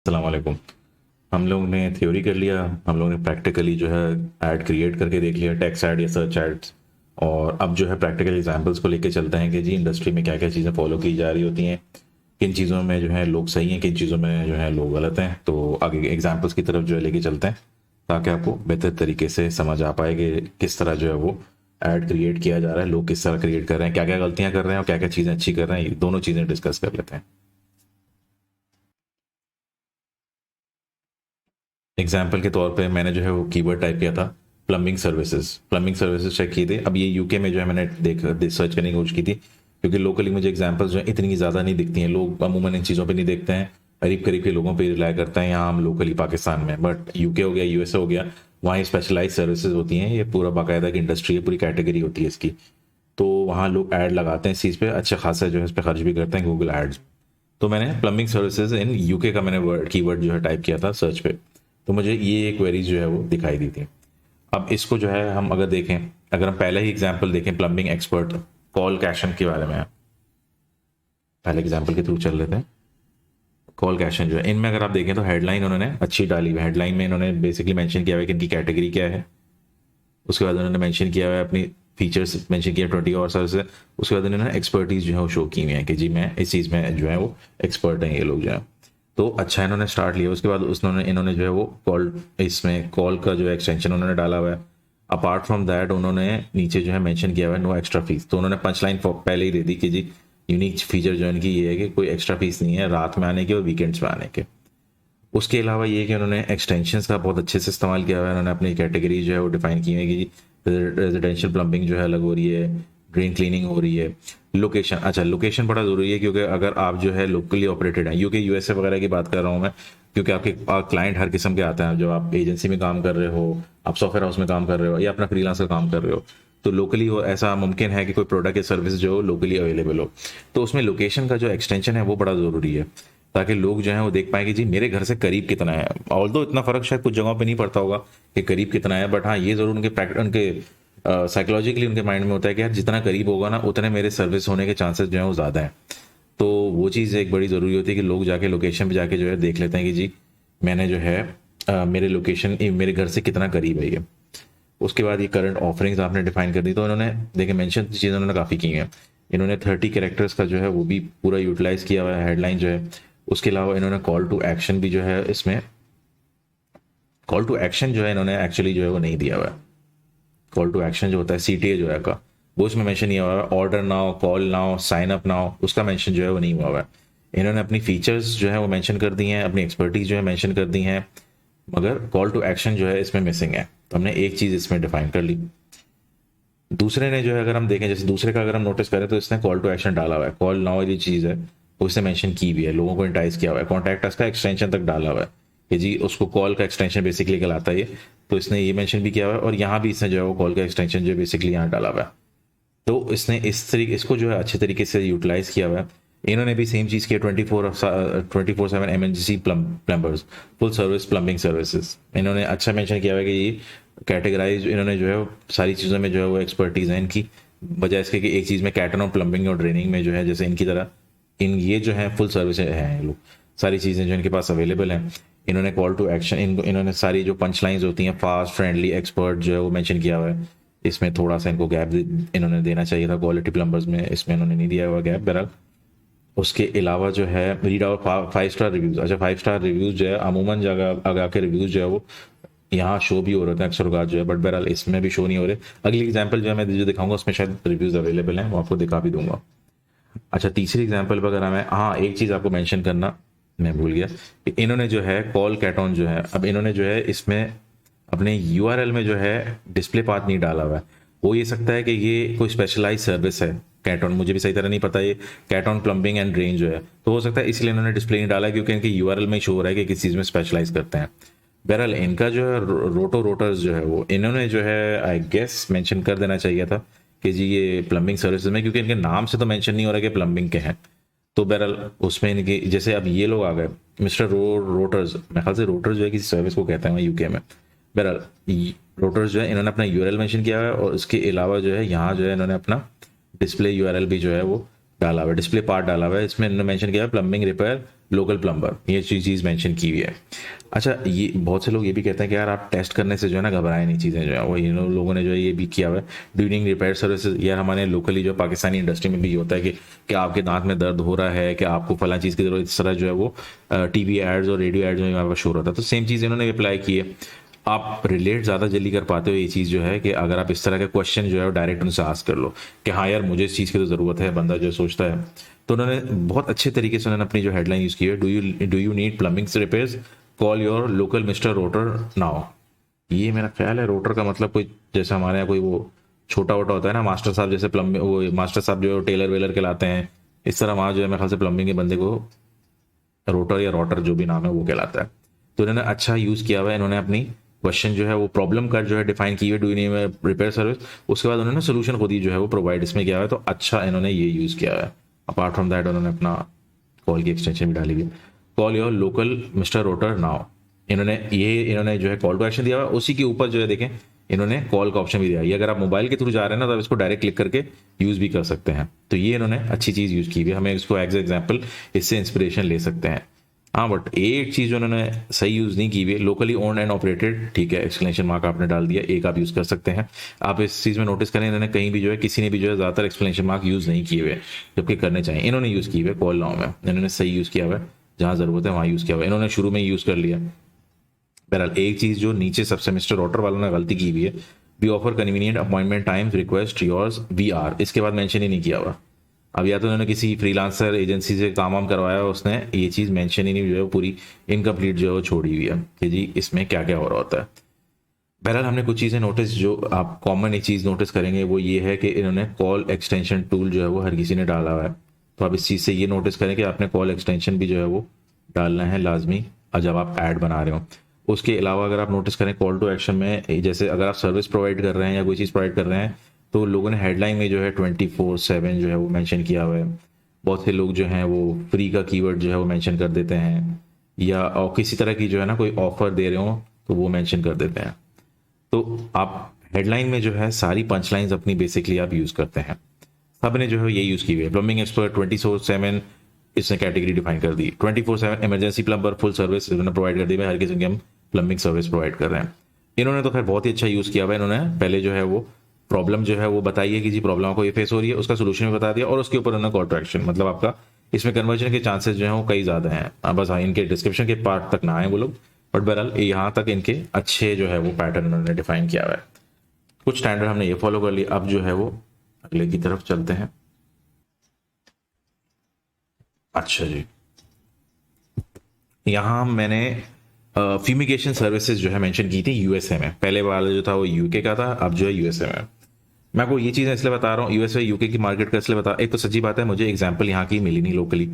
अस्सलाम वालेकुम। हम लोग ने थ्योरी कर लिया, हम लोग ने प्रैक्टिकली जो है ऐड क्रिएट करके देख लिया, टेक्स्ट ऐड या सर्च एड्स। और अब जो है प्रैक्टिकल एग्जांपल्स को लेके चलते हैं कि जी इंडस्ट्री में क्या क्या चीज़ें फॉलो की जा रही होती हैं, किन चीज़ों में जो है लोग सही हैं, किन चीज़ों में जो है लोग गलत हैं। तो आगे एग्जांपल्स की तरफ जो है लेके चलते हैं ताकि आपको बेहतर तरीके से समझ आ पाए कि किस तरह जो है वो ऐड क्रिएट किया जा रहा है, लोग किस तरह क्रिएट कर रहे हैं, क्या क्या गलतियां कर रहे हैं और क्या क्या चीज़ें अच्छी कर रहे हैं। ये दोनों चीज़ें डिस्कस कर लेते हैं। एग्जाम्पल के तौर पे मैंने जो है वो कीवर्ड टाइप किया था प्लम्बिंग सर्विसेज चेक किए थे। अब ये यूके में जो है मैंने सर्च करने की कोशिश की थी, क्योंकि लोकली मुझे एग्जाम्पल्स जो है इतनी ज़्यादा नहीं दिखती हैं, लोग अमूमन इन चीज़ों पे नहीं देखते हैं, करीब करीब के लोगों पे रिलाय करते हैं यहाँ हम लोकली पाकिस्तान में। बट यूके हो गया, यूएसए हो गया, वहाँ स्पेशलाइज सर्विसेज होती हैं, ये पूरा बाकायदा की इंडस्ट्री है, पूरी कैटेगरी होती है इसकी। तो वहाँ लोग ऐड लगाते हैं इस चीज़ पे, अच्छा खासा जो है इस पर खर्च भी करते हैं गूगल एड्स। तो मैंने प्लम्बिंग सर्विसेज इन यूके का मैंने कीवर्ड जो है टाइप किया था सर्च पे, तो मुझे ये क्वेरीज जो है वो दिखाई दी थी। अब इसको जो है हम अगर देखें, अगर हम पहले ही एग्जांपल देखें प्लम्बिंग एक्सपर्ट कॉल कैशन के बारे में, पहले एग्जांपल के थ्रू चल रहे थे। कॉल कैशन जो है इनमें अगर आप देखें तो हेडलाइन उन्होंने अच्छी डाली हुई है। हेडलाइन में इन्होंने बेसिकली मेंशन किया हुआ है कि इनकी कैटेगरी क्या है, उसके बाद उन्होंने मेंशन किया हुआ है अपनी फीचर्स मेंशन किया 20 आवर्स से, उसके बाद उन्होंने एक्सपर्टीज जो है वो शो की हुई है कि जी मैं इस चीज़ में जो है वो एक्सपर्ट हैं ये लोग जो है। तो अच्छा इन्होंने स्टार्ट लिया। उसके बाद उसने इन्होंने जो है वो कॉल, इसमें कॉल का जो एक्सटेंशन उन्होंने डाला हुआ है। अपार्ट फ्रॉम दैट उन्होंने नीचे जो है मेंशन किया हुआ है नो एक्स्ट्रा फीस। तो उन्होंने पंच लाइन पहले ही दे दी कि जी यूनिक फीचर जो है इनकी ये है कि कोई एक्स्ट्रा फीस नहीं है रात में आने के और वीकेंड्स में आने के। उसके अलावा ये कि उन्होंने एक्सटेंशंस का बहुत अच्छे से इस्तेमाल किया हुआ है। उन्होंने अपनी कैटेगरी जो है वो डिफाइन की है कि रेजिडेंशियल प्लम्बिंग जो है अलग हो रही है, ड्रेन क्लीनिंग हो रही है। लोकेशन, अच्छा लोकेशन बड़ा ज़रूरी है, क्योंकि अगर आप जो है लोकली ऑपरेटेड हैं, यूके यूएसए वगैरह की बात कर रहा हूँ मैं, क्योंकि आपके क्लाइंट हर किस्म के आते हैं। जो आप एजेंसी में काम कर रहे हो, आप सॉफ्टवेयर हाउस में काम कर रहे हो या अपना फ्रीलांसर काम कर रहे हो, तो लोकली हो ऐसा मुमकिन है कि कोई प्रोडक्ट या सर्विस जो लोकली अवेलेबल हो। तो उसमें लोकेशन का जो एक्सटेंशन है वो बड़ा ज़रूरी है, ताकि लोग जो है वो देख पाए कि जी मेरे घर से करीब कितना है। ऑल्दो इतना फर्क शायद कुछ जगहों पे नहीं पड़ता होगा कि करीब कितना है, बट हाँ ये जरूर उनके साइकोलॉजिकली उनके माइंड में होता है कि यार जितना करीब होगा ना उतने मेरे सर्विस होने के चांसेस जो है वो ज़्यादा है। तो वो चीज़ एक बड़ी ज़रूरी होती है कि लोग जाके लोकेशन पे जाके जो है देख लेते हैं कि जी मैंने जो है मेरे लोकेशन मेरे घर से कितना करीब है ये। उसके बाद ये करंट ऑफरिंग्स आपने डिफाइन कर दी, तो इन्होंने देखिए मेंशन चीज़ें उन्होंने काफ़ी की हैं। इन्होंने 30 कैरेक्टर्स का जो है वो भी पूरा यूटिलाइज किया हुआ है हेडलाइन जो है। उसके अलावा इन्होंने कॉल टू एक्शन भी जो है इसमें, कॉल टू एक्शन जो है इन्होंने एक्चुअली जो है वो नहीं दिया हुआ है। कॉल टू एक्शन जो होता है सीटीए जो है का, वो इसमें मेंशन नहीं हुआ है। Order now, call now, sign up now, उसका मेंशन जो है वो नहीं हुआ हुआ है। इन्होंने अपनी फीचर्स जो है वो मेंशन कर दी हैं, अपनी एक्सपर्टीज जो है मेंशन कर दी हैं, मगर कॉल टू एक्शन जो है इसमें मिसिंग है। तो हमने एक चीज़ इसमें डिफाइन कर ली। दूसरे ने जो है अगर हम देखें, जैसे दूसरे का अगर हम नोटिस करें तो इसने कॉल टू एक्शन डाला हुआ है, कॉल नाउ ये चीज़ है वो इसने मेंशन की भी है, लोगों को इंटाइज किया हुआ है, कॉन्टैक्ट अस का एक्सटेंशन तक डाला हुआ है कि जी उसको कॉल का एक्सटेंशन बेसिकली कहलाता है ये। तो इसने ये मेंशन भी किया हुआ है, और यहाँ भी इसने जो है वो कॉल का एक्सटेंशन जो है बेसिकली यहाँ डाला हुआ है। तो इसने इस तरीके इसको जो है अच्छे तरीके से यूटिलाइज किया हुआ है। इन्होंने भी सेम चीज़ किया 24/7 MNGC plumbers, full service plumbing services. इन्होंने अच्छा मेंशन किया हुआ है कि ये कैटेगराइज इन्होंने जो है वो सारी चीज़ों में जो है वो एक्सपर्टीज है इनकी, बजाय इसके कि एक चीज़ में कैटन और प्लम्बिंग और ड्रेनिंग में जो है जैसे इनकी तरह इन ये जो है फुल सर्विस है, ये लोग सारी चीज़ें जो इनके पास अवेलेबल हैं। इन्होंने कॉल टू एक्शन इन्होंने सारी जो पंच लाइन्स होती हैं फास्ट, फ्रेंडली, एक्सपर्ट जो है वो मेंशन किया हुआ है। इसमें थोड़ा सा इनको गैप इन्होंने देना चाहिए था क्वालिटी प्लम्बर्स में, इसमें इन्होंने नहीं दिया हुआ गैप बहरहाल। उसके अलावा जो है रीड आउट 5 स्टार रिव्यूज। अच्छा 5 स्टार रिव्यूज जो है अमूमन जगह आगे के रिव्यूज जो है वो यहाँ शो भी हो रहे थे अक्सर औकात जो है, बट बहरहाल इसमें भी शो नहीं हो रहे। अगली एग्जांपल जो है मैं जो दिखाऊंगा उसमें शायद रिव्यूज अवेलेबल हैं, वो आपको दिखा भी दूंगा। अच्छा तीसरी एग्जांपल पर अगर हमें, हाँ एक चीज़ आपको मेंशन करना मैं भूल गया कि इन्होंने जो है कॉल कैटॉन जो है, अब इन्होंने जो है इसमें अपने यूआरएल में जो है डिस्प्ले पाथ नहीं डाला हुआ है। हो ये सकता है कि ये कोई स्पेशलाइज सर्विस है कैटॉन, मुझे भी सही तरह नहीं पता ये कैटॉन प्लम्बिंग एंड ड्रेन जो है, तो हो सकता है इसलिए इन्होंने डिस्प्ले नहीं डाला क्योंकि इनके यूआरएल में शो हो रहा है कि किस चीज़ में स्पेशलाइज करते हैं। बहरहाल इनका जो है रोटो रोटर्स जो है वो इन्होंने जो है आई गेस मेंशन कर देना चाहिए था कि जी ये प्लम्बिंग सर्विसेज में, क्योंकि इनके नाम से तो मेंशन नहीं हो रहा कि प्लम्बिंग के हैं। तो बहरहाल उसमें इनके जैसे अब ये लोग आ गए मिस्टर रोटर्स, मेरे ख्याल से रोटर्स जो है किसी सर्विस को कहते हैं यूके में। बहरहाल रोटर्स जो है इन्होंने अपना यूआरएल मेंशन किया है, और उसके अलावा जो है यहाँ जो है इन्होंने अपना डिस्प्ले यूआरएल भी जो है वो डाला हुआ है, डिस्प्ले पार्ट डाला हुआ है, इसमें इन्होंने मेंशन किया है प्लम्बिंग रिपेयर लोकल प्लम्बर, ये चीज़ मेंशन की हुई है। अच्छा, ये बहुत से लोग ये भी कहते हैं कि यार आप टेस्ट करने से जो है ना घबराए नहीं, चीज़ें जो है वो लोगों ने जो है ये भी किया हुआ है ड्यूरिंग रिपेयर सर्विसेज। यार हमारे लोकली जो पाकिस्तानी इंडस्ट्री में भी ये होता है कि आपके दांत में दर्द हो रहा है, कि आपको फला चीज़ की जरूरत, इस तरह जो है वो टीवी एड्स और रेडियो एड्स में यहाँ पर शो होता है। तो सेम चीज़ इन्होंने अप्लाई की है। आप रिलेट ज़्यादा जल्दी कर पाते हो ये चीज़ जो है कि अगर आप इस तरह के क्वेश्चन जो है वो डायरेक्ट उनसे आस्क कर लो कि हाँ यार मुझे इस चीज़ की तो ज़रूरत है, बंदा जो सोचता है। तो उन्होंने बहुत अच्छे तरीके से उन्होंने अपनी जो हेडलाइन यूज़ की है, do you need plumbing repairs, call your local mister rotor now. ये मेरा ख्याल है रोटर का मतलब कोई जैसे हमारे यहाँ कोई वो छोटा वोटा होता है ना, मास्टर साहब जैसे प्लम्बिंग, वो मास्टर साहब जो टेलर वेलर के लाते हैं, इस तरह वहाँ जो है मेरे ख्याल से प्लम्बिंग के बंदे को रोटर या रोटर जो भी नाम है वो कहलाता है। तो इन्होंने अच्छा यूज़ किया हुआ है, इन्होंने अपनी क्वेश्चन जो है वो प्रॉब्लम का जो है डिफाइन की हुई, do you need repair service, उसके बाद उन्होंने सोल्यूशन खुद ही जो है वो प्रोवाइड इसमें किया हुआ है। तो अच्छा इन्होंने ये यूज़ किया है। अपार्ट फ्रॉम दैट उन्होंने अपना कॉल की एक्सटेंशन भी डाली हुई, call your local mister rotor now. इन्होंने जो है कॉल टू एक्शन दिया हुआ है, उसी के ऊपर जो है देखें इन्होंने कॉल का ऑप्शन भी दिया है। ये अगर आप मोबाइल के थ्रू जा रहे हैं ना तो आप इसको डायरेक्ट क्लिक करके यूज़ भी कर सकते हैं। तो ये इन्होंने अच्छी चीज़ यूज़ की हुई है, हमें इसको एज एग्जाम्पल इससे इंस्पिरेशन ले सकते हैं। हाँ, बट एक चीज़ उन्होंने सही यूज़ नहीं की हुई है, लोकली ओन्ड एंड ऑपरेटेड, ठीक है, एक्सप्लेनेशन मार्क आपने डाल दिया, एक आप यूज़ कर सकते हैं। आप इस चीज़ में नोटिस करें इन्होंने कहीं भी जो है किसी ने भी जो है ज़्यादातर एक्सप्लेनेशन मार्क यूज़ नहीं किए हुए, जबकि करने चाहिए। इन्होंने यूज़ किए हुए कॉल नाउ में, इन्होंने सही यूज़ किया हुआ है, जहाँ ज़रूरत है वहाँ यूज़ किया हुआ है, इन्होंने शुरू में ही यूज़ कर लिया। बहरहाल एक चीज़ जो नीचे सबसे मिस्टर ऑर्डर वालों ने गलती की हुई है, we offer convenient appointment times request yours we are, इसके बाद मेंशन ही नहीं किया हुआ। अब या तो उन्होंने किसी फ्रीलांसर एजेंसी से काम वाम करवाया, उसने ये चीज़ मेंशन ही नहीं, जो है पूरी इनकम्प्लीट जो है वो छोड़ी हुई है कि जी इसमें क्या क्या हो रहा होता है। बहरहाल हमने कुछ चीज़ें नोटिस, जो आप कॉमन एक चीज़ नोटिस करेंगे वो ये है कि इन्होंने कॉल एक्सटेंशन टूल जो है वो हर किसी ने डाला हुआ है। तो आप इस चीज़ से ये नोटिस करें कि आपने कॉल एक्सटेंशन भी जो है वो डालना है लाजमी, और जब आप ऐड बना रहे हो। उसके अलावा अगर आप नोटिस करें कॉल टू एक्शन में, जैसे अगर आप सर्विस प्रोवाइड कर रहे हैं या कोई चीज़ प्रोवाइड कर रहे हैं, तो लोगों ने हेडलाइन में जो है 24/7 जो है वो मेंशन किया हुआ है। बहुत से लोग जो हैं वो फ्री का कीवर्ड जो है वो मेंशन कर देते हैं, या और किसी तरह की जो है ना कोई ऑफर दे रहे हो तो वो मेंशन कर देते हैं। तो आप हेडलाइन में जो है सारी पंच लाइन्स अपनी बेसिकली आप यूज़ करते हैं। सब ने जो है ये यूज़ की हुई है। प्लम्बिंग एक्सपर्ट 24/7 इसने कैटेगरी डिफाइन कर दी, 24/7 इमरजेंसी प्लम्बर फुल सर्विस इन्होंने प्रोवाइड कर दी, हर किसी की हम प्लम्बिंग सर्विस प्रोवाइड कर रहे हैं। इन्होंने तो खैर बहुत ही अच्छा यूज़ किया हुआ है। इन्होंने पहले जो है वो प्रॉब्लम जो है वो बताई है कि जी प्रॉब्लम आपको ये फेस हो रही है, उसका सोल्यूशन भी बता दिया, और उसके ऊपर उन्होंने कॉल टू एक्शन, मतलब आपका इसमें कन्वर्जन के चांसेस जो है वो कई ज़्यादा हैं। बस हाँ, इनके डिस्क्रिप्शन के पार्ट तक ना आए वो लोग, बट बहरहाल यहाँ तक इनके अच्छे जो है वो पैटर्न उन्होंने डिफाइन किया हुआ है। कुछ स्टैंडर्ड हमने ये फॉलो कर लिया। अब जो है वो अगले की तरफ चलते हैं। अच्छा जी, यहाँ मैंने फ्यूमिगेशन सर्विसेज जो है मेंशन की थी यूएसए में। पहले वाला जो था वो यूके का था, अब जो है यूएसए में। मैं आपको ये चीज़ें इसलिए बता रहा हूँ यूएसए यूके की मार्केट का, इसलिए बता, एक तो सच्ची बात है मुझे एग्जांपल यहाँ की मिली नहीं लोकली।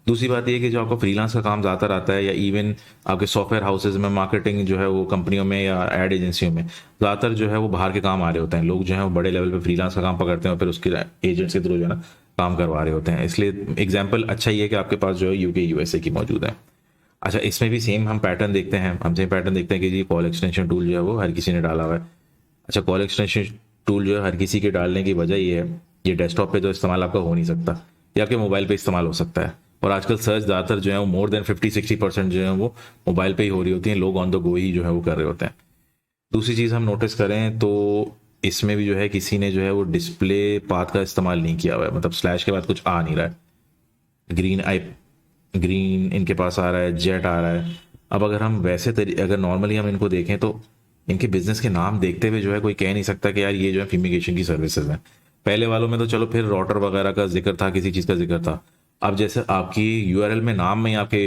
दूसरी बात ये कि जो आपका फ्रीलांस का काम ज़्यादातर आता है, या इवन आपके सॉफ्टवेयर हाउसेज में मार्केटिंग जो है वो कंपनियों में या एड एजेंसियों में ज़्यादातर जो है वो बाहर के काम आ रहे होते हैं। लोग जो है वो बड़े लेवल पे फ्रीलांस का काम पकड़ते हैं और फिर उसके एजेंट्स के थ्रू जो है ना काम करवा रहे होते हैं। इसलिए एग्जाम्पल अच्छा ही है कि आपके पास जो है यूके यूएसए की मौजूद है। अच्छा, इसमें भी सेम हम पैटर्न देखते हैं, हम सेम पैटर्न देखते हैं कि जी कॉल एक्सटेंशन टूल जो है वो हर किसी ने डाला हुआ है। अच्छा, कॉल एक्सटेंशन टूल जो है हर किसी के डालने की वजह ये है, ये डेस्कटॉप पे तो इस्तेमाल आपका हो नहीं सकता, या आपके मोबाइल पे इस्तेमाल हो सकता है। और आजकल सर्च ज़्यादातर जो है वो मोर देन 50-60% जो है वो मोबाइल पे ही हो रही होती है, लोग ऑन द गो ही जो है वो कर रहे होते हैं। दूसरी चीज़ हम नोटिस करें तो इसमें भी जो है किसी ने जो है वो डिस्प्ले पाथ का इस्तेमाल नहीं किया हुआ है, मतलब स्लैश के बाद कुछ आ नहीं रहा है। ग्रीन इनके पास आ रहा है, जेट आ रहा है। अब अगर हम वैसे अगर नॉर्मली हम इनको देखें तो इनके बिजनेस के नाम देखते हुए जो है कोई कह नहीं सकता कि यार ये जो है फ्यूमिगेशन की सर्विसेज है। पहले वालों में तो चलो फिर रोटर वगैरह का जिक्र था, किसी चीज़ का जिक्र था। अब जैसे आपकी यूआरएल में नाम में आपके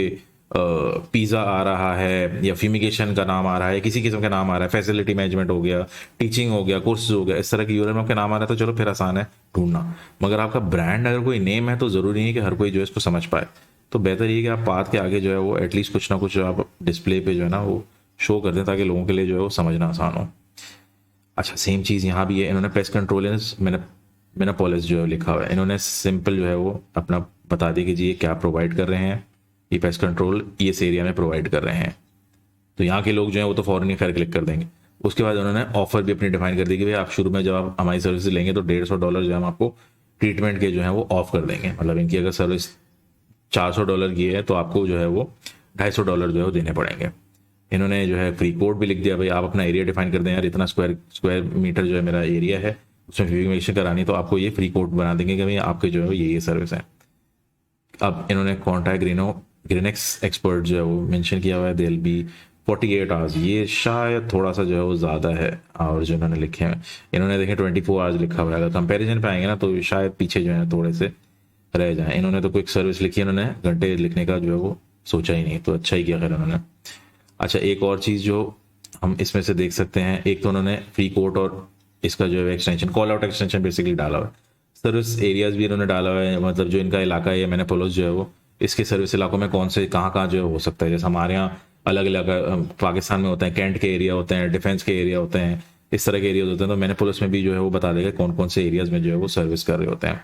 पिज़्ज़ा आ रहा है, या फ्यूमिगेशन का नाम आ रहा है, किसी किस्म का नाम आ रहा है, फैसिलिटी मैनेजमेंट हो गया, टीचिंग हो गया, कोर्सेज हो गया, इस तरह की यूआरएल में आपका नाम आ रहा है तो चलो फिर आसान है ढूंढना। मगर आपका ब्रांड अगर कोई नेम है तो ज़रूरी नहीं है कि हर कोई जो है इसको समझ पाए। तो बेहतर ये कि आप पाथ के आगे जो है वो एटलीस्ट कुछ ना कुछ आप डिस्प्ले पे जो है ना वो शो कर दें, ताकि लोगों के लिए जो है वो समझना आसान हो। अच्छा, सेम चीज़ यहाँ भी है। इन्होंने पेस्ट कंट्रोलर्स मैंने पॉलिस जो है लिखा हुआ है, इन्होंने सिंपल जो है वो अपना बता दिया कि जी ये क्या प्रोवाइड कर रहे हैं, ये पेस्ट कंट्रोल ये इस एरिया में प्रोवाइड कर रहे हैं। तो यहाँ के लोग जो हैं वो तो फ़ौरन ही खैर क्लिक कर देंगे। उसके बाद उन्होंने ऑफर भी अपनी डिफाइन कर दी कि भाई आप शुरू में जब आप हमारी सर्विस लेंगे तो $150 जो है हम आपको ट्रीटमेंट के जो है वो ऑफ कर देंगे। मतलब इनकी अगर सर्विस $400 की है तो आपको जो है वो $250 जो है वो देने पड़ेंगे। इन्होंने जो है फ्री कोड भी लिख दिया, भाई आप अपना एरिया डिफाइन कर दें, यार इतना स्क्वायर मीटर जो है मेरा एरिया है, उसमें फ्यूमिगेशन करानी है तो आपको ये फ्री कोड बना देंगे कि भाई आपके जो है ये सर्विस है। अब इन्होंने कॉन्टैक्ट ग्रीनेक्स एक्सपर्ट जो है वो मेंशन किया हुआ है, दिल बी 48 आवर्स, ये शायद थोड़ा सा जो है वो ज़्यादा है। और जो इन्होंने लिखे हैं, इन्होंने देखें 24 आवर्स लिखा हुआ है, अगर कंपैरिजन पे आएंगे ना तो शायद पीछे जो है थोड़े से रह जाए। इन्होंने तो क्विक सर्विस लिखी है, इन्होंने घंटे लिखने का जो है वो सोचा ही नहीं, तो अच्छा ही किया खैर उन्होंने। अच्छा, एक और चीज़ जो हम इसमें से देख सकते हैं, एक तो उन्होंने फ्री कोड और इसका जो है extension, call out extension basically डाला हुआ है। सर्विस एरियाज भी इन्होंने डाला हुआ है, मतलब जो इनका इलाका है मैनिपोलोस जो है वो, इसके सर्विस इलाकों में कौन से कहाँ कहाँ जो है हो सकता है। जैसे हमारे यहाँ अलग अलग पाकिस्तान में होते हैं, कैंट के एरिया होते हैं, डिफेंस के एरिया होते हैं, इस तरह के एरियाज होते हैं, तो मैनिपोलोस में भी जो है वो बता देगा कौन कौन से एरियाज में जो है वो सर्विस कर रहे होते हैं।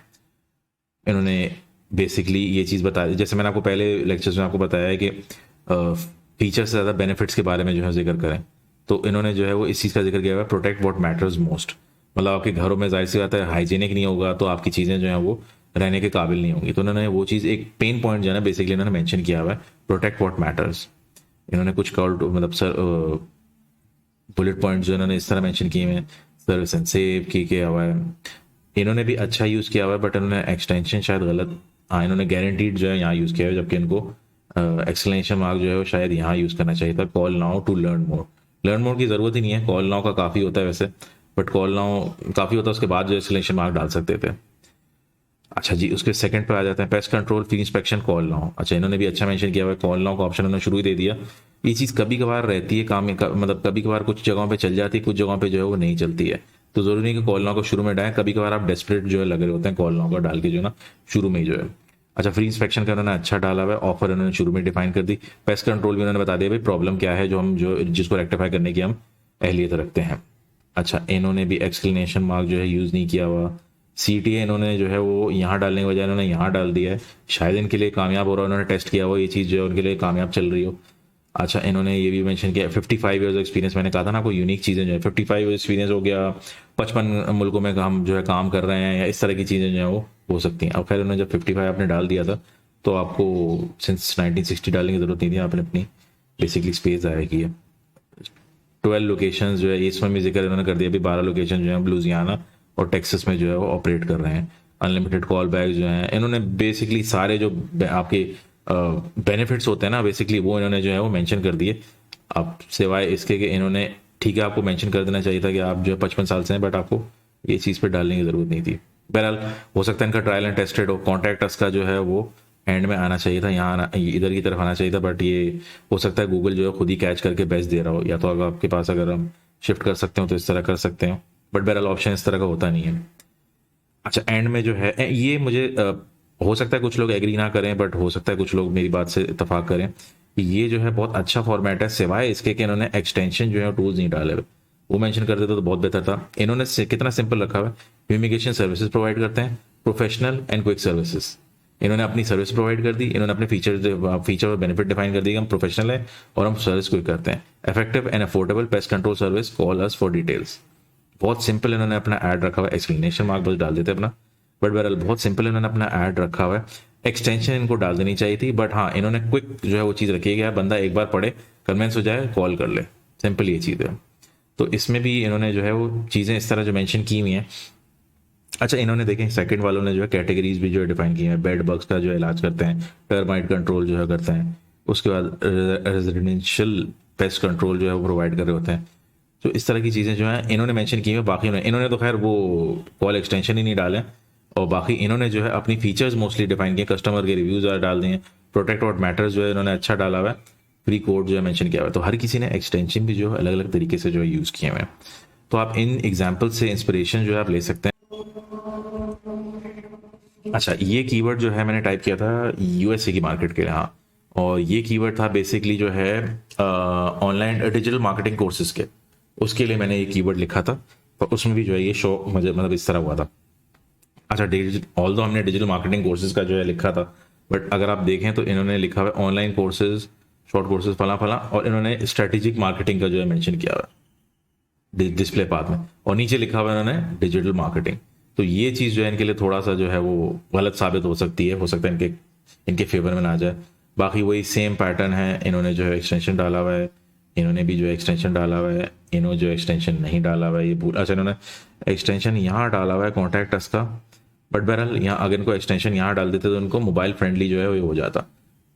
इन्होंने बेसिकली ये चीज़ बता दी, जैसे मैंने आपको पहले लेक्चर्स में आपको बताया है कि फीचर से ज़्यादा बेनिफिट्स के बारे में जो है जिक्र करें, तो इन्होंने जो है वो इस चीज़ का जिक्र किया हुआ है, प्रोटेक्ट व्हाट मैटर्स मोस्ट। मतलब आपके घरों में जाहिर सी बात है हाइजीनिक नहीं होगा तो आपकी चीज़ें जो है वो रहने के काबिल नहीं होंगी, तो उन्होंने वो चीज़ एक पेन पॉइंट जो है ना बेसिकली इन्होंने मेंशन किया हुआ है, प्रोटेक्ट व्हाट मैटर्स। इन्होंने कुछ कॉल्ड मतलब सर बुलेट पॉइंट जो इन्होंने इस तरह मेंशन किए हैं, सर्विस एंड सेव की किया हुआ है। इन्होंने भी अच्छा यूज़ किया हुआ है, बट इन्होंने एक्सटेंशन शायद गलत, हाँ इन्होंने गारंटीड जो है यहाँ यूज़ किया है, जबकि इनको एक्सक्लेमेशन मार्क जो है वो शायद यहाँ यूज़ करना चाहिए था, call now to learn more. Learn more की ज़रूरत ही नहीं है, कॉल नाउ का काफ़ी होता है वैसे, बट कॉल नाउ काफ़ी होता है, उसके बाद जो एक्सक्लेमेशन मार्क डाल सकते थे। अच्छा जी, उसके सेकंड पर आ जाते हैं, पेस्ट कंट्रोल फी इंस्पेक्शन कॉल नाउ। अच्छा, इन्होंने भी अच्छा मेंशन किया हुआ है, कॉल नाउ का ऑप्शन उन्होंने शुरू ही दे दिया। ये चीज़ कभी कभार रहती है काम में, मतलब कभी कभार कुछ जगहों पे चल जाती है, कुछ जगहों पे जो है वो नहीं चलती है, तो जरूरी नहीं कि कॉल नाउ को शुरू में डालें, कभी कभार आप डेस्परेट जो है लगे होते हैं कॉल नाउ का डाल के जो है ना शुरू में ही जो है। अच्छा, फ्री इंस्पेक्शन का उन्होंने अच्छा डाला हुआ है, ऑफर उन्होंने शुरू में डिफाइन कर दी। पेस्ट कंट्रोल भी उन्होंने बता दिया भाई प्रॉब्लम क्या है जो हम जो जिसको रेक्टिफाई करने की हम अहलियत रखते हैं। अच्छा, इन्होंने भी एक्सक्लेमेशन मार्क जो है यूज़ नहीं किया हुआ। CTA इन्होंने जो है वो यहाँ डालने के बजाय इन्होंने यहाँ डाल दिया है, शायद इनके लिए कामयाब हो रहा है, उन्होंने टेस्ट किया हुआ ये चीज़ जो है उनके लिए कामयाब चल रही हो। अच्छा, इन्होंने ये भी मेंशन किया 55 ईयर्स एक्सपीरियंस, मैंने कहा था ना कोई यूनिक चीज़ें जो है 55 एक्सपीरियंस हो गया, 55 मुल्कों में हम जो है काम कर रहे हैं, या इस तरह की चीज़ें जो है वो हो सकती हैं। अब खैर उन्होंने जब 55 आपने डाल दिया था तो आपको सिंस 1960 डालने की ज़रूरत नहीं थी, आपने अपनी बेसिकली स्पेस आया की है। 12 लोकेशन जो है इसमें भी जिक्र इन्होंने कर दिया, अभी 12 लोकेशन जो है लुजियाना और टेक्सास में जो है वो ऑपरेट कर रहे हैं। अनलिमिटेड कॉल बैक जो है इन्होंने बेसिकली सारे जो आपके बेनिफिट्स होते हैं ना बेसिकली वो इन्होंने जो है वो मेंशन कर दिए। अब सिवाय इसके कि इन्होंने ठीक है आपको मेंशन कर देना चाहिए था कि आप जो है 55 साल से हैं, बट आपको ये चीज़ पे डालने की ज़रूरत नहीं थी। बहरहाल हो सकता है इनका ट्रायल एंड टेस्टेड हो, कॉन्टैक्ट अस का जो है वो एंड में आना चाहिए था, यहाँ आना इधर की तरफ आना चाहिए था, बट ये हो सकता है गूगल जो है खुद ही कैच करके बेस्ट दे रहा हो, या तो अगर आपके पास अगर हम शिफ्ट कर सकते हो तो इस तरह कर सकते हो, बट बहरहाल ऑप्शन इस तरह का होता नहीं है। अच्छा, एंड में जो है ये मुझे हो सकता है कुछ लोग एग्री ना करें, बट हो सकता है कुछ लोग मेरी बात से इतफाक करें कि ये जो है बहुत अच्छा फॉर्मेट है, सिवाय इसके कि इन्होंने एक्सटेंशन जो है टूल्स नहीं डाले हुए, वो मेंशन कर देते तो बहुत बेहतर था। इन्होंने कितना सिंपल रखा हुआ है, फ्यूमिगेशन सर्विसेज प्रोवाइड करते हैं, प्रोफेशनल एंड क्विक सर्विसेज। इन्होंने अपनी सर्विस प्रोवाइड कर दी, इन्होंने अपने फीचर और बेनिफिट डिफाइन कर दिए, हम प्रोफेशनल है और हम सर्विस क्विक करते हैं। Effective and affordable pest control service, call us for details. बहुत सिंपल इन्होंने अपना ऐड रखा हुआ है, एक्सप्लेनेशन मार्क बस डाल देते अपना, बट बहरहाल बहुत सिंपल इन्होंने अपना ऐड रखा हुआ है। एक्सटेंशन इनको डाल देनी चाहिए थी, बट हाँ इन्होंने क्विक जो है वो चीज़ रखी है कि बंदा एक बार पढ़े कन्वेंस हो जाए कॉल कर ले, सिंपल ये चीज़ है। तो इसमें भी इन्होंने जो है वो चीज़ें इस तरह जो मेंशन की हुई हैं। अच्छा, इन्होंने देखें सेकंड वालों ने जो है कैटेगरीज भी जो है डिफाइन की है, बेड बग्स का जो है इलाज करते हैं, टर्माइट कंट्रोल जो है करते हैं, उसके बाद रेजिडेंशियल पेस्ट कंट्रोल जो है वो प्रोवाइड कर रहे होते हैं। तो इस तरह की चीज़ें जो है इन्होंने मेंशन की है। बाकी इन्होंने तो खैर वो कॉल एक्सटेंशन ही नहीं डाले, और बाकी इन्होंने जो है अपनी फीचर्स मोस्टली डिफाइन किए, कस्टमर के रिव्यूज डाल दिए, प्रोटेक्ट व्हाट मैटर्स जो है इन्होंने अच्छा डाला हुआ है, फ्री कोड जो है मेंशन किया हुआ है। तो हर किसी ने एक्सटेंशन भी जो है अलग अलग तरीके से जो है यूज़ किए हुए हैं। तो आप इन एग्जाम्पल से इंस्पिरेशन जो है आप ले सकते हैं। अच्छा, ये कीवर्ड जो है मैंने टाइप किया था USA की मार्केट के लिए, हाँ, और ये कीवर्ड था बेसिकली जो है ऑनलाइन डिजिटल मार्केटिंग कोर्सेज के, उसके लिए मैंने ये कीवर्ड लिखा था, और उसमें भी जो है ये शो मुझे मतलब इस तरह हुआ था। अच्छा, ऑल्दो हमने डिजिटल मार्केटिंग कोर्सेज का जो है लिखा था, बट अगर आप देखें तो इन्होंने लिखा हुआ है ऑनलाइन कोर्सेज, शॉर्ट कोर्सेज फला फला, और इन्होंने स्ट्रेटेजिक मार्केटिंग का जो है मेंशन किया हुआ है डिस्प्ले पाथ में, और नीचे लिखा हुआ है इन्होंने डिजिटल मार्केटिंग। तो ये चीज़ जो है इनके लिए थोड़ा सा जो है वो गलत साबित हो सकती है, हो सकता है इनके इनके फेवर में ना जाए। बाकी वही सेम पैटर्न है, इन्होंने जो है एक्सटेंशन डाला हुआ है, इन्होंने भी जो है एक्सटेंशन डाला हुआ है, इन्होंने जो एक्सटेंशन नहीं डाला हुआ है ये पूरा। अच्छा, इन्होंने एक्सटेंशन यहाँ डाला हुआ है कॉन्टैक्ट अस का, बट बहरहाल यहाँ अगर इनको एक्सटेंशन यहाँ डाल देते तो इनको मोबाइल फ्रेंडली जो है वो हो जाता।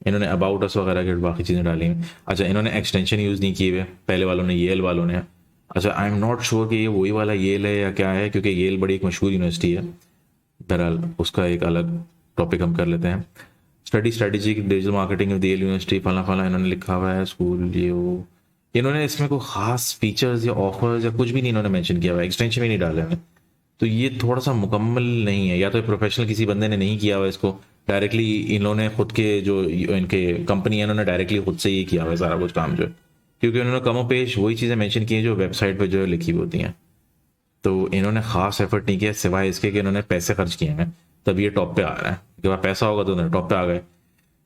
इन्होंने अबाउट अस वगैरह के बाकी चीज़ें डाली हैं। अच्छा, इन्होंने एक्सटेंशन यूज़ नहीं किए हुए पहले वालों ने, येल वालों ने। अच्छा, आई एम नॉट श्योर कि ये वही वाला येल है या क्या है, क्योंकि येल बड़ी एक मशहूर यूनिवर्सिटी है। बहरहाल उसका एक अलग टॉपिक हम कर लेते हैं। Study strategy digital marketing of Yale University फला फला इन्होंने लिखा हुआ है, स्कूल ये वो। इन्होंने इसमें कोई खास फीचर्स या ऑफर्स या कुछ भी नहीं इन्होंने मेंशन किया हुआ है, एक्सटेंशन भी नहीं डाले हैं। तो ये थोड़ा सा मुकम्मल नहीं है, या तो प्रोफेशनल किसी बंदे ने नहीं किया हुआ इसको, डायरेक्टली इन्होंने खुद के जो इनके कंपनी है उन्होंने डायरेक्टली खुद से ये किया हुआ है सारा कुछ काम जो है, क्योंकि उन्होंने कमो पेश वही चीज़ें मेंशन की हैं जो वेबसाइट पे जो है लिखी हुई होती हैं। तो इन्होंने खास एफर्ट नहीं किया सिवाय इसके कि इन्होंने पैसे खर्च किए हैं, तब ये टॉप पे आ रहा है। कि वह पैसा होगा तो उन्होंने टॉप पे आ गए।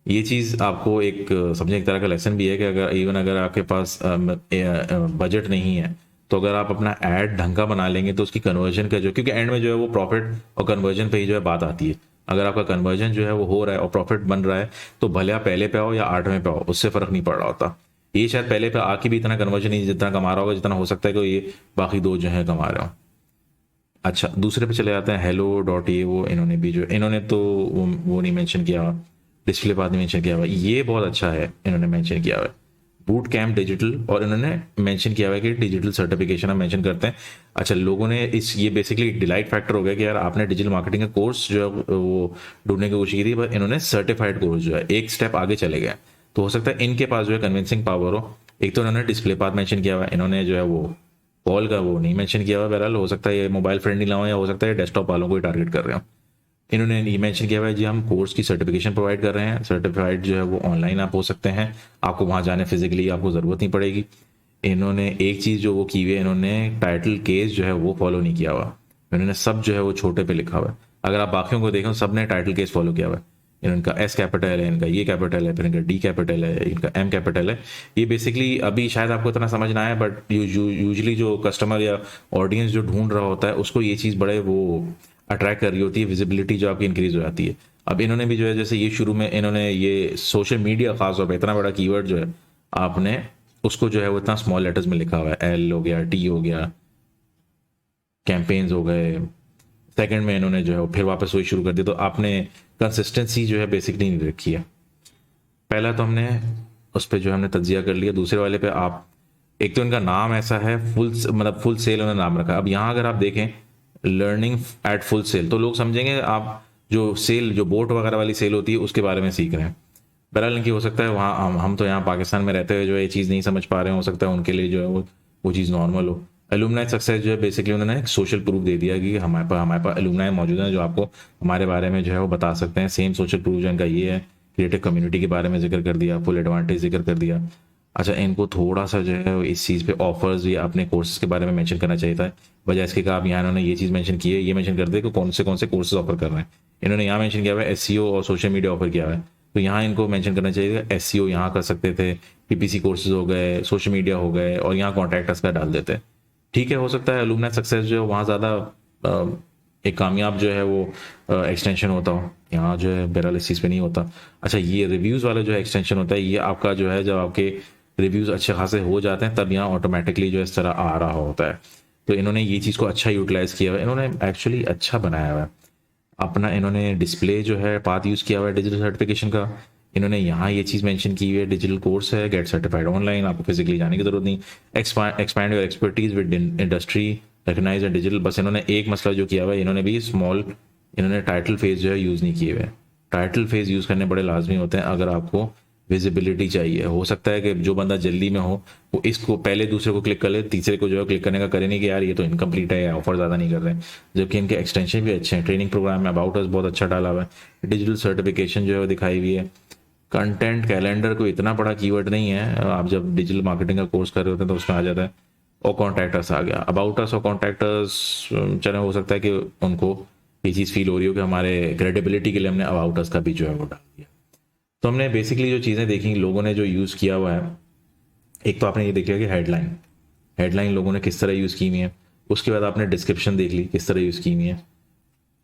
ये चीज़ आपको एक समझे एक तरह का लेसन भी है कि अगर इवन अगर आपके पास बजट नहीं है, तो अगर आप अपना ऐड ढंग का बना लेंगे तो उसकी कन्वर्जन का जो, क्योंकि एंड में जो है वो प्रॉफिट और कन्वर्जन पे ही जो है बात आती है। अगर आपका कन्वर्जन जो है वो हो रहा है और प्रॉफिट बन रहा है, तो भले आप पहले पे आओ या 8वें पे आओ, उससे फर्क नहीं पड़ रहा होता। ये शायद पहले पे आके भी इतना कन्वर्जन नहीं जितना कमा रहा होगा जितना हो सकता है कि ये बाकी दो जो है कमा रहे हो। अच्छा, दूसरे पे चले जाते हैं, हेलो डॉट ये वो। इन्होंने भी जो इन्होंने तो वो नहीं मेंशन किया, डिस्प्ले पाथ नहीं मेंशन किया हुआ। ये बहुत अच्छा है, इन्होंने मेंशन किया हुआ है बूट कैम्प डिजिटल, और इन्होंने मेंशन किया हुआ है कि डिजिटल सर्टिफिकेशन हम मेंशन करते हैं। अच्छा, लोगों ने इस ये बेसिकली डिलाइट फैक्टर हो गया कि यार आपने डिजिटल मार्केटिंग का कोर्स जो है वो ढूंढने की कोशिश की थी, पर इन्होंने सर्टिफाइड कोर्स जो है एक स्टेप आगे चले गए। तो हो सकता है इनके पास जो है कन्विंसिंग पावर हो। एक तो इन्होंने डिस्प्ले पाथ मेंशन किया हुआ है, इन्होंने जो है वो कॉल का वो नहीं मेंशन किया हुआ। बहरहाल हो सकता है ये मोबाइल फ्रेंडली ना हो, या हो सकता है डेस्कटॉप वालों को ही टारगेट कर रहे हो। इन्होंने ये मेंशन किया हुआ है जी हम कोर्स की सर्टिफिकेशन प्रोवाइड कर रहे हैं। सर्टिफाइड जो है वो ऑनलाइन आप हो सकते हैं, आपको वहाँ जाने फिजिकली आपको ज़रूरत नहीं पड़ेगी। इन्होंने एक चीज़ जो वो की हुई है, इन्होंने टाइटल केस जो है वो फॉलो नहीं किया हुआ। इन्होंने सब जो है वो छोटे पे लिखा हुआ है। अगर आप बाकियों को देखें सब ने टाइटल केस फॉलो किया हुआ है। इनका एस कैपिटल है, इनका ये कैपिटल है, फिर इनका डी कैपिटल है, इनका एम कैपिटल है। ये बेसिकली अभी शायद आपको इतना समझ ना आए, बट यूजली जो कस्टमर या ऑडियंस जो ढूंढ रहा होता है उसको ये चीज़ बड़े वो अट्रैक्ट कर रही होती है, विजिबिलिटी जो आपकी इंक्रीज हो जाती है। अब इन्होंने भी जो है जैसे ये शुरू में इन्होंने ये सोशल मीडिया खास तौर पर इतना बड़ा कीवर्ड जो है आपने उसको जो है वो इतना स्मॉल लेटर्स में लिखा हुआ है, एल हो गया, टी हो गया, कैंपेन्स हो गए। सेकंड में इन्होंने जो है फिर वापस वही शुरू कर दिया। तो आपने कंसिस्टेंसी जो है बेसिकली नहीं रखी है। पहला तो हमने उस पर जो है हमने तज्जिया कर लिया। दूसरे वाले पे आप एक तो इनका नाम ऐसा है फुल, मतलब फुल सेल उन्होंने नाम रखा। अब यहाँ अगर आप देखें लर्निंग एट फुल सेल, तो लोग समझेंगे आप जो सेल जो बोट वगैरह वाली सेल होती है उसके बारे में सीख रहे हैं। बहरहाल इनकी हो सकता है वहाँ हम तो यहाँ पाकिस्तान में रहते हुए जो ये चीज़ नहीं समझ पा रहे हैं, हो सकता है उनके लिए जो है वो चीज़ नॉर्मल हो। एलुमनाई सक्सेस जो है बेसिकली उन्होंने एक सोशल प्रूफ दे दिया कि हमारे पास एलुमनाई मौजूद है जो आपको हमारे बारे में जो है वो बता सकते हैं। सेम सोशल प्रूफ जो इनका ये है, क्रिएटिव कम्युनिटी के बारे में जिक्र कर दिया, फुल एडवांटेज जिक्र कर दिया। अच्छा, इनको थोड़ा सा जो है इस चीज़ पे ऑफर्स या अपने कोर्सेज के बारे में मेंशन करना चाहिए था, बजाय इसके कहा आप यहाँ इन्होंने ये चीज़ मेंशन की है, ये मेंशन कर दे कि कौन से कोर्सेज ऑफर कर रहे हैं। इन्होंने यहाँ मेंशन किया हुआ है एसईओ और सोशल मीडिया ऑफर किया हुआ है, तो यहाँ इनको मेंशन करना चाहिए एसईओ यहाँ कर सकते थे, पीपीसी कोर्सेज हो गए, सोशल मीडिया हो गए, और यहाँ कॉन्टैक्ट अस का डाल देते। ठीक है, हो सकता है एलुमनाई सक्सेस जो है वहाँ ज़्यादा एक कामयाब जो है वो एक्सटेंशन होता हो, यहाँ जो है बहरहाल इस चीज़ पे नहीं होता। अच्छा, ये रिव्यूज़ वाला जो है एक्सटेंशन होता है, ये आपका जो है जब आपके रिव्यूज़ अच्छे खासे हो जाते हैं तब यहाँ ऑटोमेटिकली जो इस तरह आ रहा होता है। तो इन्होंने ये चीज़ को अच्छा यूटिलाइज़ किया हुआ है, इन्होंने एक्चुअली अच्छा बनाया हुआ है अपना। इन्होंने डिस्प्ले जो है पाथ यूज़ किया हुआ है डिजिटल सर्टिफिकेशन का। इन्होंने यहाँ ये चीज़ मेंशन की हुई है डिजिटल कोर्स है, गेट सर्टिफाइड ऑनलाइन, आपको फिजिकली जाने की जरूरत नहीं। Expand your expertise with industry recognise and digital. बस इन्होंने एक मसला जो किया हुआ है, इन्होंने भी स्मॉल इन्होंने टाइटल फेज जो है यूज़ नहीं किए हुए। टाइटल फेज यूज़ करने बड़े लाजमी होते हैं अगर आपको विजिबिलिटी चाहिए। हो सकता है कि जो बंदा जल्दी में हो वो इसको पहले दूसरे को क्लिक कर ले, तीसरे को जो है क्लिक करने का करे नहीं कि यार ये तो इनकम्प्लीट है या ऑफर ज़्यादा नहीं कर रहे हैं, जबकि इनके एक्सटेंशन भी अच्छे हैं। ट्रेनिंग प्रोग्राम में अबाउट अस बहुत अच्छा डाला हुआ है, डिजिटल सर्टिफिकेशन जो है वो दिखाई हुई है। कंटेंट कैलेंडर को इतना बड़ा कीवर्ड नहीं है, आप जब डिजिटल मार्केटिंग का कोर्स कर रहे होते हैं तो उसमें आ जाता है। और कॉन्टैक्टर्स आ गया, अबाउट अस और कॉन्टैक्टर्स चले, हो सकता है कि उनको ये चीज़ फील हो रही हो कि हमारे क्रेडिबिलिटी के लिए हमने अबाउट अस का भी जो है वो डाल दिया। तो हमने बेसिकली जो चीज़ें देखी लोगों ने जो यूज़ किया हुआ है, एक तो आपने ये देख लिया कि हेडलाइन लोगों ने किस तरह यूज़ की हुई है। उसके बाद आपने डिस्क्रिप्शन देख ली किस तरह यूज़ की हुई है।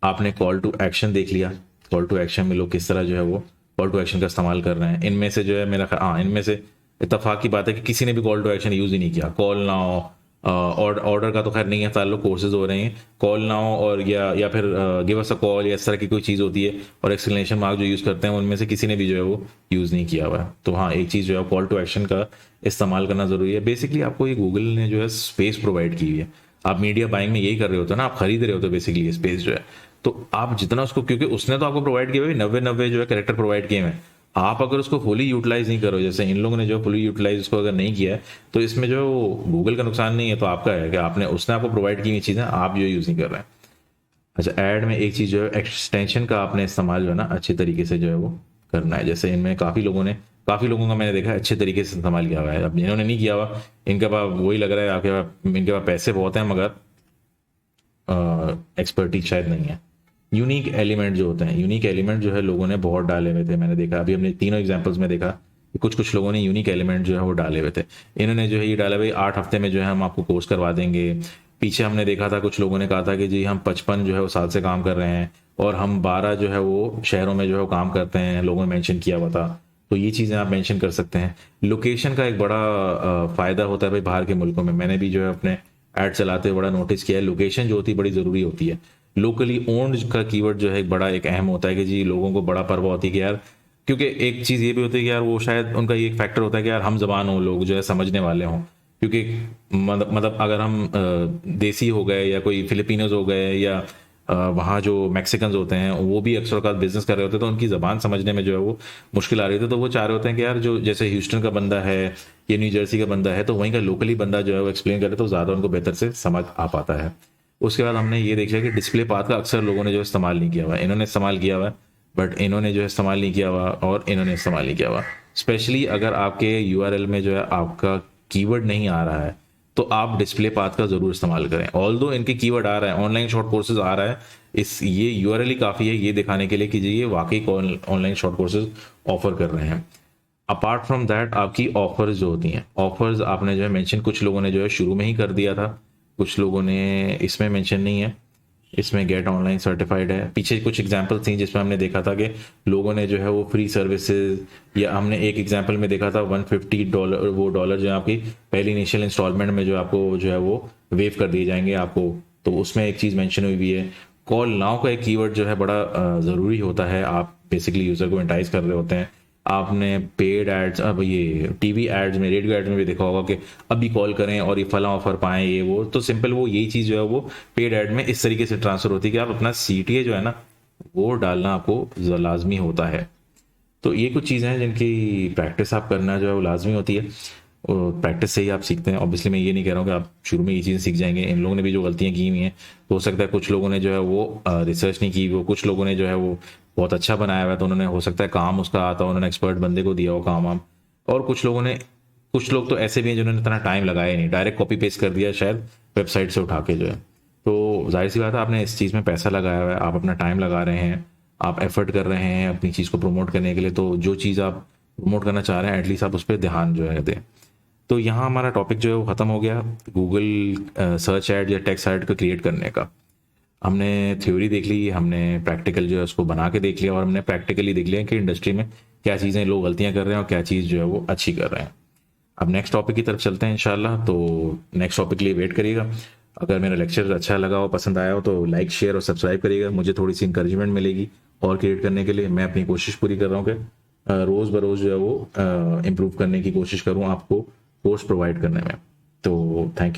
आपने कॉल टू एक्शन देख लिया, कॉल टू एक्शन में लोग किस तरह जो है वो कॉल टू एक्शन का इस्तेमाल कर रहे हैं। इनमें से जो है मेरा हाँ, इनमें से इत्तेफाक की बात है कि किसी ने भी कॉल टू एक्शन यूज़ ही नहीं किया। कॉल नाउ, ऑर्डर का तो खैर नहीं है ताल्लुक, कोर्सेज हो रहे हैं। कॉल नाउ और या फिर गिव अस अ कॉल या इस तरह की कोई चीज़ होती है, और एक्सक्लेमेशन मार्क जो यूज़ करते हैं उनमें से किसी ने भी जो है वो यूज़ नहीं किया हुआ है। तो हाँ, एक चीज़ जो है कॉल टू एक्शन का इस्तेमाल करना ज़रूरी है। बेसिकली आपको ये गूगल ने जो है स्पेस प्रोवाइड की हुई है। आप मीडिया बाइंग में यही कर रहे होते हो ना, आप खरीद रहे होते हो बेसिकली ये स्पेस जो है। तो आप जितना उसको, क्योंकि उसने तो आपको प्रोवाइड किया हुआ है, 90 जो है कैरेक्टर प्रोवाइड किए हैं, आप अगर उसको फुली यूटिलाइज नहीं करो, जैसे इन लोगों ने जो फुली यूटिलाइज उसको अगर नहीं किया है, तो इसमें जो गूगल का नुकसान नहीं है, तो आपका है कि आपने उसने आपको प्रोवाइड की हुई चीज़ें आप जो यूज़ नहीं कर रहे हैं। अच्छा, ऐड में एक चीज़ जो है एक्सटेंशन का आपने इस्तेमाल जो है ना अच्छे तरीके से जो है वो करना है। जैसे इनमें काफ़ी लोगों का मैंने देखा है अच्छे तरीके से इस्तेमाल किया हुआ है। अब जिन्होंने नहीं किया हुआ, इनके पास वही लग रहा है आपके पास, इनके पास पैसे बहुत हैं मगर एक्सपर्टीज शायद नहीं है। यूनिक एलिमेंट जो होते हैं, यूनिक एलिमेंट जो है लोगों ने बहुत डाले हुए थे। मैंने देखा अभी हमने तीनों एग्जांपल्स में देखा कि कुछ लोगों ने यूनिक एलिमेंट जो है वो डाले हुए थे। इन्होंने जो है ये डाला भाई 8 हफ्ते में जो है हम आपको कोर्स करवा देंगे। पीछे हमने देखा था कुछ लोगों ने कहा था कि जी हम 55 जो है वो साल से काम कर रहे हैं और हम 12 जो है वो शहरों में जो है वो काम करते हैं, लोगों ने मेंशन किया हुआ था। तो ये चीज़ें आप मेंशन कर सकते हैं। लोकेशन का एक बड़ा फ़ायदा होता है भाई बाहर के मुल्कों में। मैंने भी जो है अपने ऐड चलाते हुए बड़ा नोटिस किया है, लोकेशन जो होती है बड़ी ज़रूरी होती है। लोकली ओन्ड का कीवर्ड जो है बड़ा एक अहम होता है कि जी लोगों को बड़ा परवाह होती है कि यार, क्योंकि एक चीज़ ये भी होती है कि यार वो शायद उनका ये एक फैक्टर होता है कि यार हम जबान हों, लोग जो है समझने वाले हों। क्योंकि मतलब अगर हम देसी हो गए या कोई फिलिपिनोज हो गए या वहाँ जो मैक्सिकन्स होते हैं वो भी अक्सर औक़ात बिजनेस कर रहे होते हैं, तो उनकी ज़बान समझने में जो है वो मुश्किल आ रही थी। तो वो चाह रहे होते हैं कि यार जो जैसे ह्यूस्टन का बंदा है या न्यू जर्सी का बंदा है, तो वहीं का लोकली बंदा जो है वो एक्सप्लेन करे तो ज़्यादा उनको बेहतर से समझ आ पाता है। उसके बाद हमने ये देखा कि डिस्प्ले पाथ का अक्सर लोगों ने जो इस्तेमाल नहीं किया हुआ है। इन्होंने इस्तेमाल किया हुआ है बट इन्होंने जो है इस्तेमाल नहीं किया हुआ, और इन्होंने इस्तेमाल नहीं किया हुआ। स्पेशली अगर आपके यूआरएल में जो है आपका कीवर्ड नहीं आ रहा है, तो आप डिस्प्ले पाथ का जरूर इस्तेमाल करें। ऑल्दो इनके कीवर्ड आ रहा है, ऑनलाइन शॉर्ट कोर्सेज आ रहा है, इस ये यूआरएल ही काफ़ी है ये दिखाने के लिए कि जी ये वाकई ऑनलाइन शॉर्ट कोर्सेज ऑफर कर रहे हैं। अपार्ट फ्रॉम दैट आपकी ऑफर्स जो होती हैं, ऑफर्स आपने जो है मेंशन, कुछ लोगों ने जो है शुरू में ही कर दिया था, कुछ लोगों ने इसमें मेंशन नहीं है। इसमें गेट ऑनलाइन सर्टिफाइड है। पीछे कुछ एग्जांपल थी जिसमें हमने देखा था कि लोगों ने जो है वो फ्री सर्विसेज, या हमने एक एग्जांपल में देखा था $150 वो डॉलर जो है आपकी पहली इनिशियल इंस्टॉलमेंट में जो आपको जो है वो वेव कर दिए जाएंगे आपको। तो उसमें एक चीज़ मेंशन हुई भी है। कॉल नाउ का एक कीवर्ड जो है बड़ा ज़रूरी होता है। आप बेसिकली यूज़र को एंटाइज कर रहे होते हैं। आपने पेड एड्स, अब ये टीवी एड्स में, रेडियो एड्स में भी देखा होगा कि अभी कॉल करें और ये फला ऑफर पाएं, ये वो। तो सिंपल वो यही चीज़ जो है वो पेड एड में इस तरीके से ट्रांसफर होती है कि आप अपना सीटीए जो है ना वो डालना आपको लाजमी होता है। तो ये कुछ चीज़ें हैं जिनकी प्रैक्टिस आप करना जो है वो लाजमी होती है, और प्रैक्टिस से ही आप सीखते हैं। ऑब्वियसली मैं ये नहीं कह रहा हूँ कि आप शुरू में ये चीज़ें सीख जाएंगे। इन लोगों ने भी जो गलतियाँ की हुई हैं, तो हो सकता है कुछ लोगों ने जो है वो रिसर्च नहीं की, वो कुछ लोगों ने जो है वो बहुत अच्छा बनाया हुआ है, तो उन्होंने हो सकता है काम उसका आता, उन्होंने एक्सपर्ट बंदे को दिया हो काम वाम। और कुछ लोग तो ऐसे भी हैं जिन्होंने इतना टाइम लगाया नहीं, डायरेक्ट कॉपी पेस्ट कर दिया शायद वेबसाइट से उठा के जो है। तो जाहिर सी बात है आपने इस चीज़ में पैसा लगाया हुआ है, आप अपना टाइम लगा रहे हैं, आप एफर्ट कर रहे हैं अपनी चीज़ को प्रमोट करने के लिए। तो जो चीज़ आप प्रमोट करना चाह रहे हैं एटलीस्ट आप उस पर ध्यान जो है दें। तो यहाँ हमारा टॉपिक जो है वो ख़त्म हो गया, गूगल सर्च ऐड या टेक्स्ट ऐड को क्रिएट करने का। हमने थ्योरी देख ली, हमने प्रैक्टिकल जो है उसको बना के देख लिया, और हमने प्रैक्टिकली देख लिया कि इंडस्ट्री में क्या चीज़ें लोग गलतियाँ कर रहे हैं और क्या चीज़ जो है वो अच्छी कर रहे हैं। अब नेक्स्ट टॉपिक की तरफ चलते हैं इंशाल्लाह। तो नेक्स्ट टॉपिक के लिए वेट करिएगा। अगर मेरा लेक्चर अच्छा लगा हो, पसंद आया हो, तो लाइक शेयर और सब्सक्राइब करिएगा। मुझे थोड़ी सी इंकरेजमेंट मिलेगी और क्रिएट करने के लिए। मैं अपनी कोशिश पूरी कर रहा हूँ कि रोज़ बरोज़ जो है वो इम्प्रूव करने की कोशिश करूँ आपको कोर्स प्रोवाइड करने में। तो थैंक यू।